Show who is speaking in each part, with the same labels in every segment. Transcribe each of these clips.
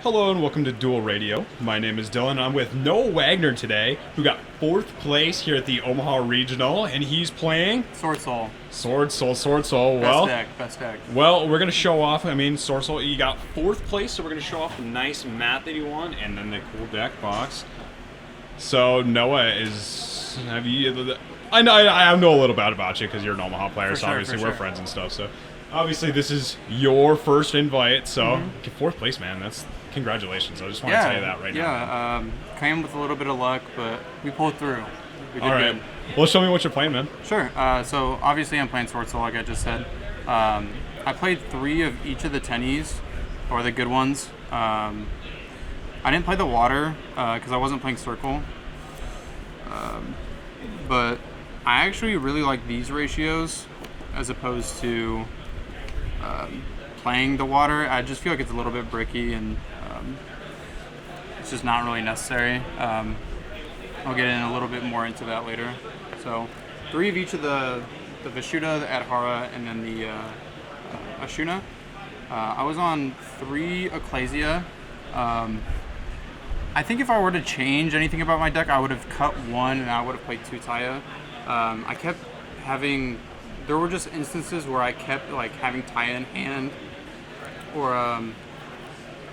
Speaker 1: Hello and welcome to Dual Radio. My name is Dylan. I'm with Noah Wagner today, who got 4th place here at the Omaha Regional, and he's playing
Speaker 2: Sword Soul.
Speaker 1: Sword Soul. Well,
Speaker 2: Best deck.
Speaker 1: Well, we're gonna show off. Sword Soul. You got 4th place, so we're gonna show off the nice mat that you won, and then the cool deck box. So Noah have you? I know a little bit about you because you're an Omaha player, so obviously we're friends and stuff. So obviously this is your first invite. So 4th place, man. That's congratulations. I just want to tell you that right now.
Speaker 2: Yeah, came with a little bit of luck, but we pulled through. We did
Speaker 1: All right.
Speaker 2: good.
Speaker 1: Well, show me what you're playing, man.
Speaker 2: Sure. So obviously I'm playing Sword Soul, like I just said. I played 3 of each of the tennies, or the good ones. I didn't play the water because I wasn't playing Circle. But I actually really like these ratios as opposed to playing the water. I just feel like it's a little bit bricky and it's just not really necessary. I'll get in a little bit more into that later. So 3 of each of the Vishuddha, the Adhara, and then the Ashuna. I was on 3 Ecclesia. I think if I were to change anything about my deck, I would have cut 1 and I would have played 2 Taya. I kept having, there were just instances where I kept having Taya in hand or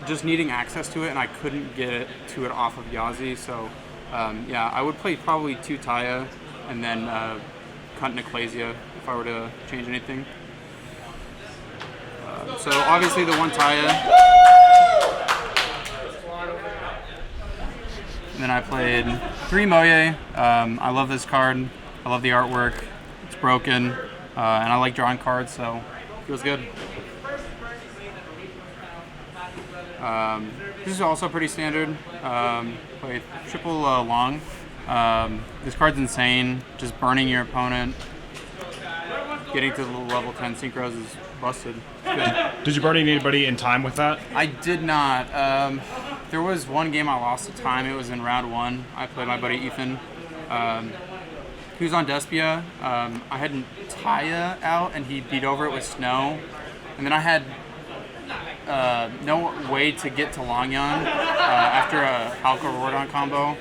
Speaker 2: just needing access to it, and I couldn't get it to it off of Yazi. So yeah, I would play probably 2 Taya and then cut an Ecclesia if I were to change anything. So obviously the 1 Taya. And then I played 3 Moye. I love this card. I love the artwork. It's broken, and I like drawing cards, so it feels good. This is also pretty standard. Played triple long. This card's insane. Just burning your opponent. Getting to the level 10 synchros is busted. Good.
Speaker 1: Did you burn anybody in time with that?
Speaker 2: I did not. There was one game I lost to time. It was in round 1. I played my buddy Ethan. He was on Despia. I had Taya out, and he beat over it with Snow. And then I had no way to get to Longyan after a Halka Rordon combo.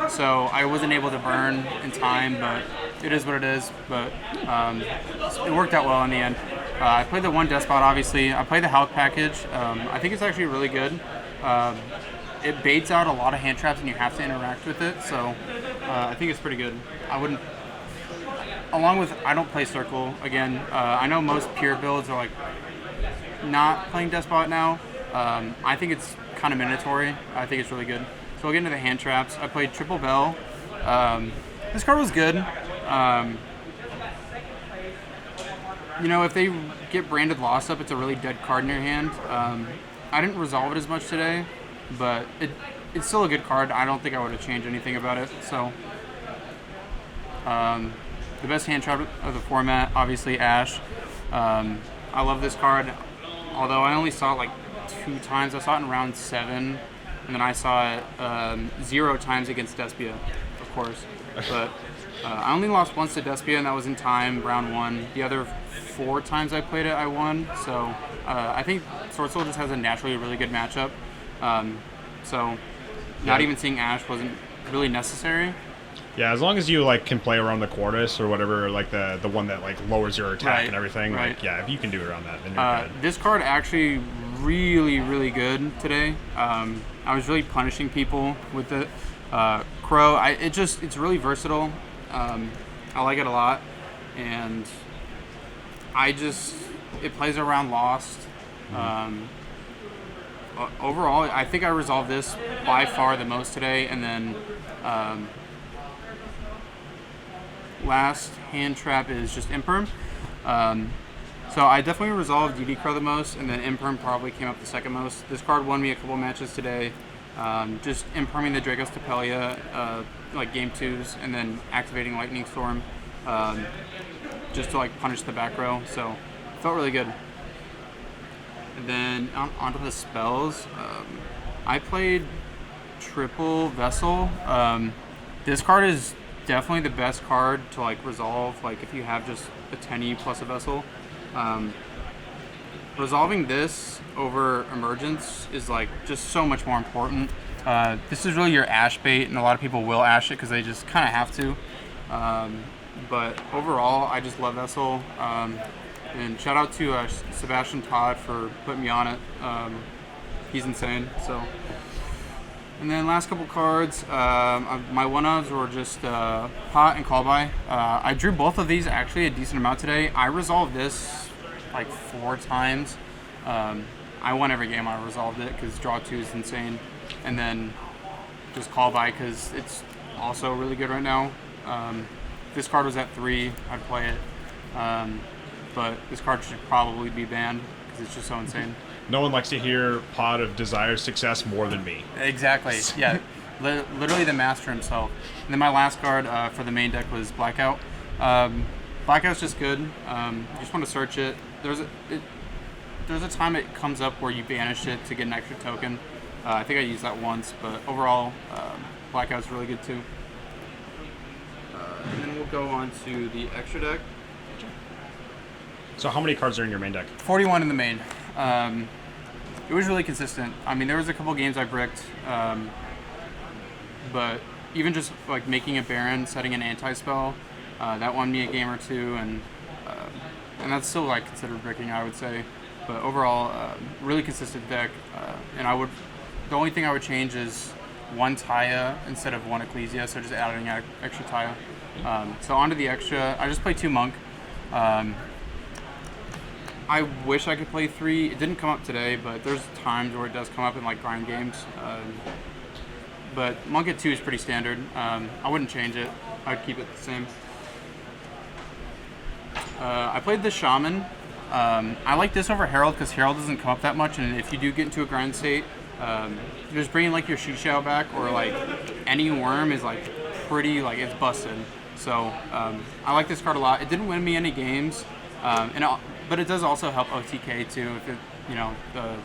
Speaker 2: So I wasn't able to burn in time, but it is what it is. But it worked out well in the end. I played the 1 Despot, obviously. I played the Hulk package. I think it's actually really good. It baits out a lot of hand traps, and you have to interact with it. So I think it's pretty good. I wouldn't. Along with, I don't play Circle again. I know most pure builds are not playing Despot now. I think it's kind of mandatory. I think it's really good. So we'll get into the hand traps. I played Triple Bell. This card was good. If they get branded Lost Up, it's a really dead card in your hand. I didn't resolve it as much today, but it's still a good card. I don't think I would have changed anything about it. So the best hand trap of the format, obviously Ash. I love this card, although I only saw it 2 times. I saw it in round 7, and then I saw it 0 times against Despia, of course. But I only lost once to Despia, and that was in time, round 1. The other 4 times I played it, I won. So I think Sword Soul just has a naturally really good matchup. So not even seeing Ash wasn't really necessary.
Speaker 1: Yeah, as long as you can play around the Quartus or whatever, the one that lowers your attack and everything.
Speaker 2: Right.
Speaker 1: Yeah, if you can do it around that, then you're good.
Speaker 2: This card actually really, really good today. I was really punishing people with it. Crow, it's really versatile. I like it a lot, and it plays around Lost. Overall, I think I resolved this by far the most today, and then last hand trap is just Imperm. So I definitely resolved DD Crow the most, and then Imperm probably came up the second most. This card won me a couple matches today. Just Imperming the Dracos Tapelia, game 2s, and then activating Lightning Storm, just to punish the back row. So it felt really good. And then onto the spells. I played Triple Vessel. This card is definitely the best card to resolve if you have just a 10E plus a Vessel. resolving this over emergence is like just so much more important. This is really your ash bait, and a lot of people will ash it because they just kind of have to. But overall, I just love Vessel. And shout out to Sebastian Todd for putting me on it. He's insane. So, and then last couple cards, my one-ofs were just Pot and Call By. I drew both of these actually a decent amount today. I resolved this like 4 times. I won every game I resolved it because draw 2 is insane. And then just Call By because it's also really good right now. If this card was at 3, I'd play it. But this card should probably be banned because it's just so insane.
Speaker 1: No one likes to hear Pod of Desire's success more than me.
Speaker 2: Exactly. Yeah. Literally the master himself. And then my last card for the main deck was Blackout. Blackout's just good. You just want to search it. There's a time it comes up where you banish it to get an extra token. I think I used that once, but overall, Blackout's really good too. And then we'll go on to the extra deck.
Speaker 1: So how many cards are in your main deck?
Speaker 2: 41 in the main. It was really consistent. I mean, there was a couple games I bricked, but even just like making a Baron, setting an anti-spell, that won me a game or two, and that's still like considered bricking, I would say. But overall, really consistent deck, and the only thing I would change is 1 Taya instead of 1 Ecclesia, so just adding extra Taya. So onto the extra, I just play 2 Monk. I wish I could play 3. It didn't come up today, but there's times where it does come up in like grind games. But Monk at 2 is pretty standard. I wouldn't change it. I'd keep it the same. I played the Shaman. I like this over Herald because Herald doesn't come up that much, and if you do get into a grind state, just bringing like your Shishao back or like any worm is like pretty, like it's busted. So I like this card a lot. It didn't win me any games, but it does also help OTK too if it, the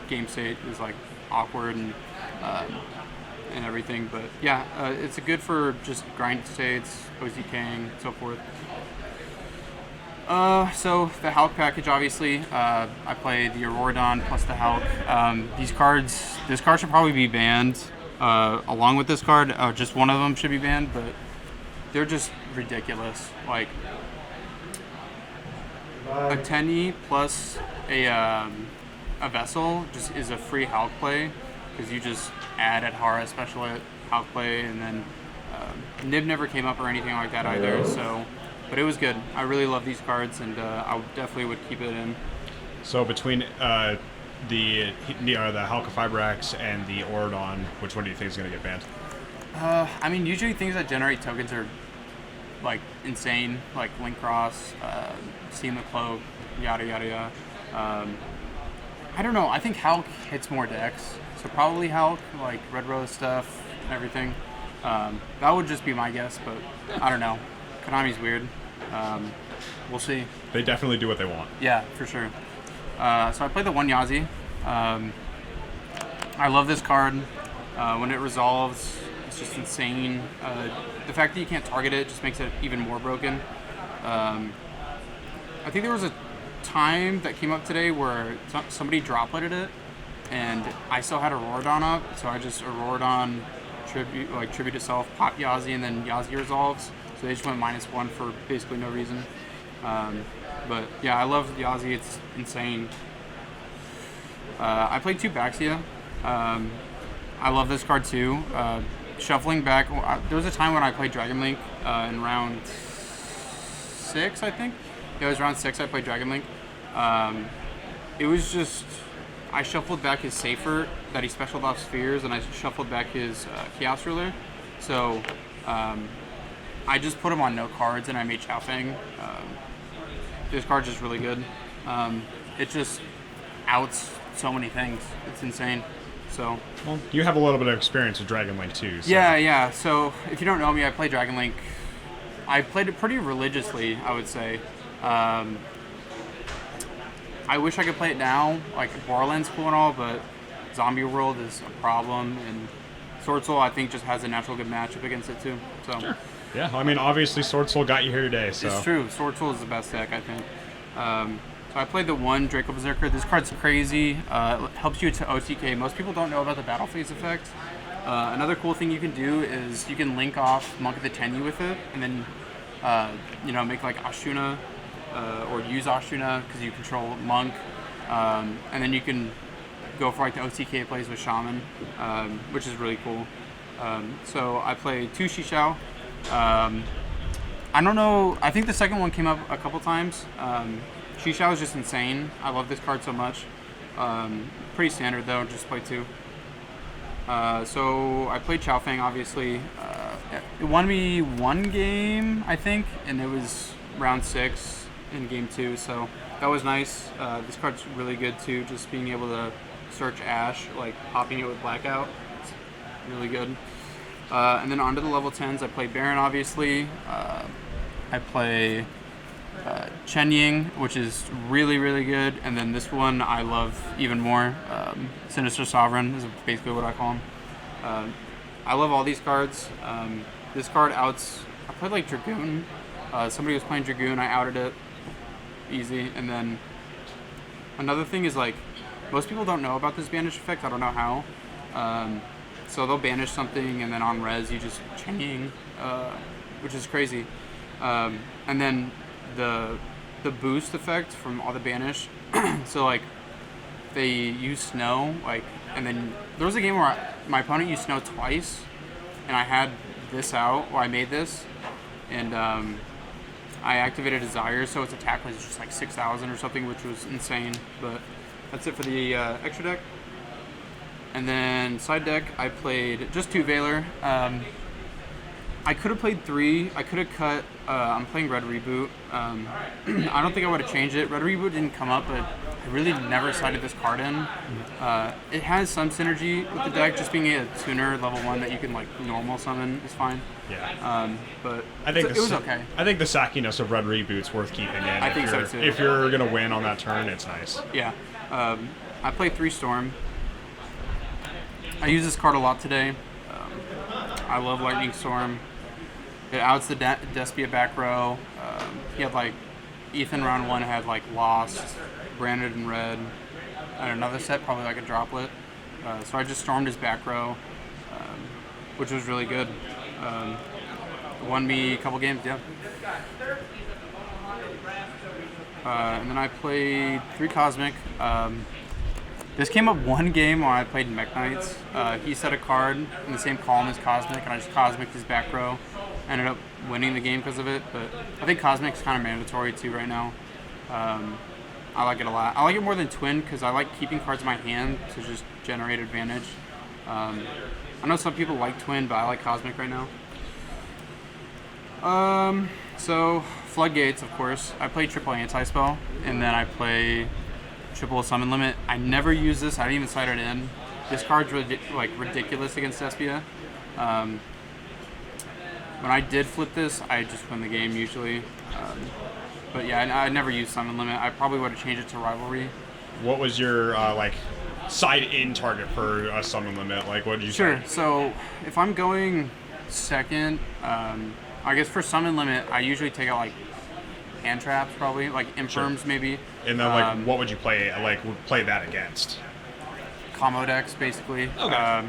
Speaker 2: game state is like awkward and everything. But yeah, it's good for just grind states, OTKing, so forth. So the Hulk package, obviously, I play the Auroradon plus the Hulk. This card should probably be banned, along with this card. Just one of them should be banned, but they're just ridiculous. Like, a Tenny plus a Vessel just is a free Hulk play, because you just add Adhara special at Hulk play, and then Nib never came up or anything like that either, so... But it was good. I really love these cards, and I definitely would keep it in. So
Speaker 1: between the Halka Fibrax and the Auroradon, which one do you think is going to get banned?
Speaker 2: I mean, usually things that generate tokens are like insane, like Link Cross, Steam the Cloak, yada yada yada. I don't know. I think Hulk hits more decks, so probably Hulk, like Red Rose stuff and everything. That would just be my guess, but I don't know. Konami's weird. We'll see.
Speaker 1: They definitely do what they want.
Speaker 2: Yeah, for sure. So I played the 1 Yazi. I love this card. When it resolves, it's just insane. The fact that you can't target it just makes it even more broken. I think there was a time that came up today where somebody dropletted it, and I still had Auroradon up, so I just Auroradon tribute itself, pop Yazi, and then Yazi resolves. So they just went -1 for basically no reason. But yeah, I love Yazi. It's insane. I played 2 Baxia. I love this card too. Shuffling back. There was a time when I played Dragon Link in round 6, I think. Yeah, it was round 6 I played Dragon Link. It was just... I shuffled back his Safer that he specialed off Spheres, and I shuffled back his Chaos Ruler. So... I just put him on no cards, and I made Chao Feng. This card's just really good. It just outs so many things. It's insane. So.
Speaker 1: Well, you have a little bit of experience with Dragon Link too. So.
Speaker 2: Yeah. So if you don't know me, I play Dragon Link. I played it pretty religiously, I would say. I wish I could play it now. Like Borderlands cool and all, but Zombie World is a problem, and Sword Soul I think just has a natural good matchup against it too. So.
Speaker 1: Sure. Yeah, I mean, obviously Sword Soul got you here today, so...
Speaker 2: It's true. Sword Soul is the best deck, I think. I played the one Draco Berserker. This card's crazy. It helps you to OTK. Most people don't know about the battle phase effect. Another cool thing you can do is you can link off Monk of the Tenyu with it, and then make like Ashuna or use Ashuna because you control Monk, and then you can go for like the OTK plays with Shaman, which is really cool. So I played 2 Shishao. I don't know. I think the second one came up a couple times. Shishao is just insane. I love this card so much. Pretty standard though. Just play 2. So I played Chao Fang, obviously. It won me 1 game, I think, and it was round 6 in game 2, so that was nice. This card's really good too, just being able to search Ash, like popping it with Blackout. It's really good. And then onto the level 10s, I play Baron, obviously. I play Chen Ying, which is really, really good. And then this one I love even more. Sinister Sovereign is basically what I call him. I love all these cards. This card outs... I played like Dragoon. Somebody was playing Dragoon, I outed it. Easy. And then another thing is like, most people don't know about this banish effect. I don't know how. So they'll banish something and then on res you just Chen Ying, which is crazy. And then the boost effect from all the banish. So like they use snow, like, and then there was a game where my opponent used snow twice, and I had this out, or I made this, and I activated Desire, so its attack was just like 6,000 or something, which was insane. But that's it for the extra deck. And then side deck, I played just 2 Valor. I could have played 3. I could have cut. I'm playing Red Reboot. I don't think I would have changed it. Red Reboot didn't come up, but I really never sided this card in. It has some synergy with the deck. Just being a tuner level 1 that you can like normal summon is fine.
Speaker 1: Yeah.
Speaker 2: But
Speaker 1: I think
Speaker 2: it was okay.
Speaker 1: I think the sackiness of Red Reboot's worth keeping in.
Speaker 2: I think so too.
Speaker 1: If you're gonna win on that turn, it's nice.
Speaker 2: Yeah. I played 3 Storm. I use this card a lot today. I love Lightning Storm. It outs the Despia back row. He had like Ethan round 1 had like Lost, Branded in red, and another set probably like a Droplet. So I just stormed his back row, which was really good. Won me a couple games, yeah. And then I played 3 Cosmic. This came up 1 game when I played Mech Knights. He set a card in the same column as Cosmic, and I just Cosmic'd his back row. Ended up winning the game because of it, but I think Cosmic's kind of mandatory too right now. I like it a lot. I like it more than Twin because I like keeping cards in my hand to just generate advantage. I know some people like Twin, but I like Cosmic right now. So Floodgates, of course. I play triple anti-spell, and then I play triple summon limit. I never use this. I didn't even side it in. This card's ridiculous against Despia. When I did flip this, I just win the game usually. But yeah, I never used summon limit. I probably would have changed it to rivalry.
Speaker 1: What was your side in target for a summon limit? Like, what did you say?
Speaker 2: Sure. So if I'm going second, I guess for summon limit, I usually take out like hand traps, probably like infirms maybe.
Speaker 1: And then what would you play? Play that against?
Speaker 2: Combo decks basically.
Speaker 1: Okay.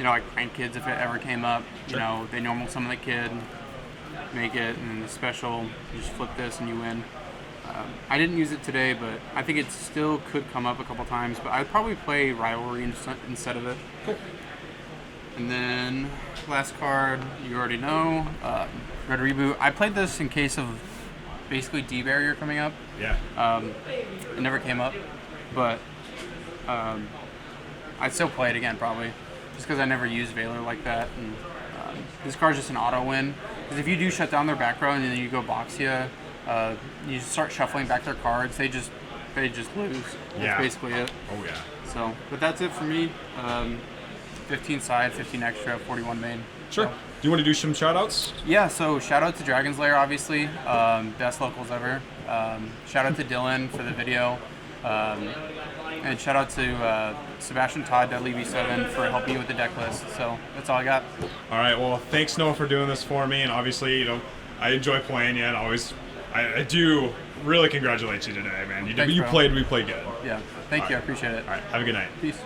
Speaker 2: Like Crank Kids if it ever came up.
Speaker 1: Sure.
Speaker 2: They normal summon the kid, make it, and then the special, you just flip this and you win. I didn't use it today, but I think it still could come up a couple times, but I'd probably play Rivalry instead of it.
Speaker 1: Cool. And
Speaker 2: then last card, you already know, Red Reboot. I played this in case of basically D-Barrier coming up.
Speaker 1: Yeah.
Speaker 2: It never came up, but I'd still play it again probably. Just because I never used Valor like that, and this card's just an auto win. Because if you do shut down their back row and then you go Boxia, you start shuffling back their cards, they just lose. That's basically it.
Speaker 1: Oh yeah.
Speaker 2: So, but that's it for me. 15 side, 15 extra, 41 main.
Speaker 1: Sure.
Speaker 2: So.
Speaker 1: Do you want to do some shout outs?
Speaker 2: Yeah, so shout out to Dragon's Lair, obviously. Best locals ever. Shout out to Dylan for the video. And shout out to Sebastian Todd, Deadly V7, for helping me with the deck list. So that's all I got.
Speaker 1: All right. Well, thanks Noah for doing this for me, and obviously, I enjoy playing you, and I do really congratulate you today, man.
Speaker 2: Thanks,
Speaker 1: You
Speaker 2: bro.
Speaker 1: played good.
Speaker 2: Yeah. Thank you. I appreciate it.
Speaker 1: All right, have a good night.
Speaker 2: Peace.